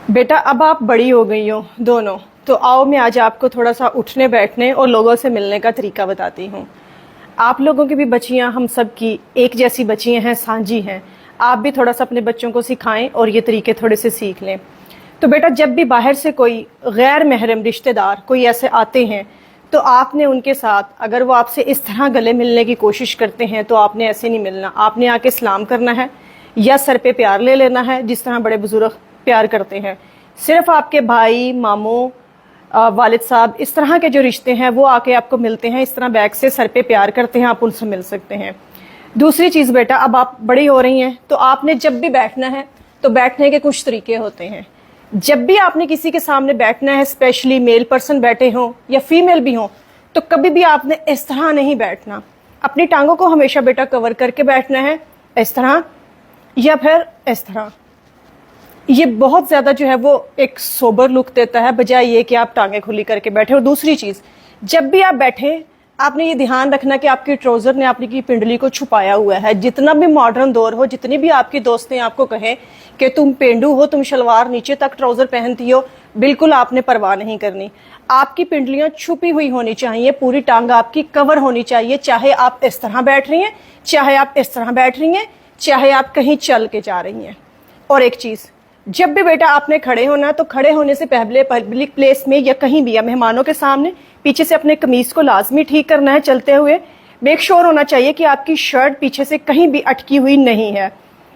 बेटा अब आप बड़ी हो गई हो दोनों, तो आओ मैं आज आपको थोड़ा सा उठने बैठने और लोगों से मिलने का तरीका बताती हूँ। आप लोगों की भी बच्चियाँ हम सब की एक जैसी बच्चियाँ हैं, साझी हैं। आप भी थोड़ा सा अपने बच्चों को सिखाएं और ये तरीके थोड़े से सीख लें। तो बेटा जब भी बाहर से कोई गैर महरम रिश्तेदार कोई ऐसे आते हैं तो आपने उनके साथ, अगर वो आपसे इस तरह गले मिलने की कोशिश करते हैं तो आपने ऐसे नहीं मिलना। आपने आके सलाम करना है या सर पे प्यार ले लेना है, जिस तरह बड़े बुजुर्ग प्यार करते हैं। सिर्फ आपके भाई, मामू, वालिद साहब, इस तरह के जो रिश्ते हैं वो आके आपको मिलते हैं, इस तरह बैग से सर पे प्यार करते हैं, आप उनसे मिल सकते हैं। दूसरी चीज़ बेटा, अब आप बड़ी हो रही हैं तो आपने जब भी बैठना है तो बैठने के कुछ तरीके होते हैं। जब भी आपने किसी के सामने बैठना है, स्पेशली मेल पर्सन बैठे हों या फीमेल भी हों, तो कभी भी आपने इस तरह नहीं बैठना। अपनी टांगों को हमेशा बेटा कवर करके बैठना है, इस तरह या फिर इस तरह। ये बहुत ज़्यादा जो है वो एक सोबर लुक देता है, बजाय ये कि आप टांगें खुली करके बैठे। और दूसरी चीज़, जब भी आप बैठे आपने ये ध्यान रखना कि आपकी ट्राउज़र ने आपकी पिंडली को छुपाया हुआ है। जितना भी मॉडर्न दौर हो, जितनी भी आपकी दोस्तें आपको कहें कि तुम पेंडू हो, तुम शलवार नीचे तक ट्राउज़र पहनती हो, बिल्कुल आपने परवाह नहीं करनी। आपकी पिंडलियाँ छुपी हुई होनी चाहिए, पूरी टांग आपकी कवर होनी चाहिए, चाहे आप इस तरह बैठ रही हैं, चाहे आप इस तरह बैठ रही हैं, चाहे आप कहीं चल के जा रही हैं। और एक चीज़, जब भी बेटा आपने खड़े होना, तो खड़े होने से पहले पब्लिक प्लेस में या कहीं भी या मेहमानों के सामने पीछे से अपने कमीज को लाजमी ठीक करना है। चलते हुए मेक श्योर होना चाहिए कि आपकी शर्ट पीछे से कहीं भी अटकी हुई नहीं है।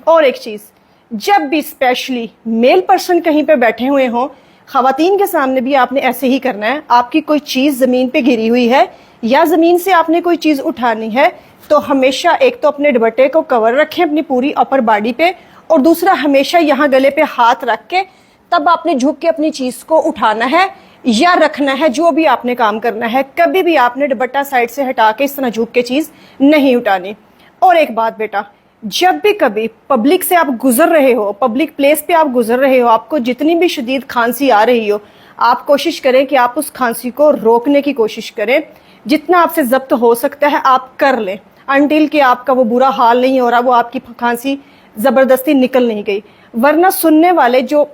और एक चीज़, जब भी स्पेशली मेल पर्सन कहीं पे बैठे हुए हों, खवातीन के सामने भी आपने ऐसे ही करना है। आपकी कोई चीज़ ज़मीन पे गिरी हुई है या ज़मीन से आपने कोई चीज़ उठानी है, तो हमेशा एक तो अपने दुपट्टे को कवर रखें अपनी पूरी अपर बॉडी पे, और दूसरा हमेशा यहाँ गले पे हाथ रख के तब आपने झुक के अपनी चीज़ को उठाना है या रखना है, जो भी आपने काम करना है। कभी भी आपने दुपट्टा साइड से हटा के इस तरह झुक के चीज़ नहीं उठानी। और एक बात बेटा, जब भी कभी पब्लिक से आप गुजर रहे हो, पब्लिक प्लेस पे आप गुजर रहे हो, आपको जितनी भी शदीद खांसी आ रही हो, आप कोशिश करें कि आप उस खांसी को रोकने की कोशिश करें। जितना आपसे जब्त हो सकता है आप कर लें, अनटिल कि आपका वो बुरा हाल नहीं हो रहा, वो आपकी खांसी ज़बरदस्ती निकल नहीं गई। वरना सुनने वाले जो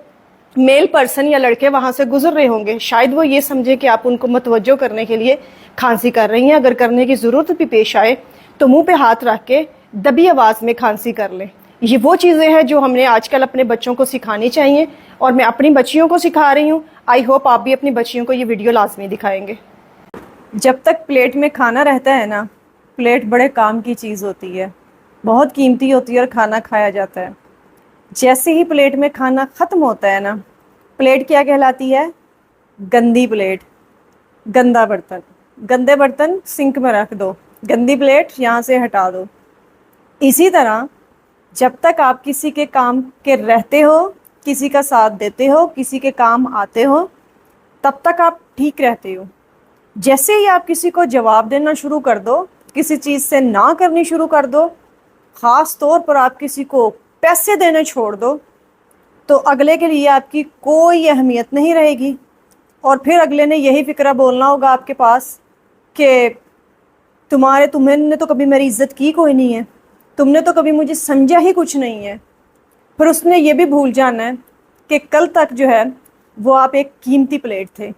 मेल पर्सन या लड़के वहाँ से गुजर रहे होंगे, शायद वो ये समझे कि आप उनको मतवज्जो करने के लिए खांसी कर रही हैं। अगर करने की ज़रूरत भी पेश आए तो मुंह पे हाथ रख के दबी आवाज़ में खांसी कर लें। ये वो चीज़ें हैं जो हमने आजकल अपने बच्चों को सिखानी चाहिए, और मैं अपनी बच्चियों को सिखा रही हूँ। आई होप आप भी अपनी बच्चियों को ये वीडियो लाजमी दिखाएंगे। जब तक प्लेट में खाना रहता है ना, प्लेट बड़े काम की चीज़ होती है, बहुत कीमती होती है और खाना खाया जाता है। जैसे ही प्लेट में खाना ख़त्म होता है ना, प्लेट क्या कहलाती है? गंदी प्लेट, गंदा बर्तन। गंदे बर्तन सिंक में रख दो, गंदी प्लेट यहाँ से हटा दो। इसी तरह जब तक आप किसी के काम के रहते हो, किसी का साथ देते हो, किसी के काम आते हो, तब तक आप ठीक रहते हो। जैसे ही आप किसी को जवाब देना शुरू कर दो, किसी चीज़ से ना करनी शुरू कर दो, ख़ास तौर पर आप किसी को पैसे देने छोड़ दो, तो अगले के लिए आपकी कोई अहमियत नहीं रहेगी। और फिर अगले ने यही फ़िक्रा बोलना होगा आपके पास कि तुमने तो कभी मेरी इज़्ज़त की कोई नहीं है, तुमने तो कभी मुझे समझा ही कुछ नहीं है। फिर उसने ये भी भूल जाना है कि कल तक जो है वो आप एक कीमती प्लेट थे।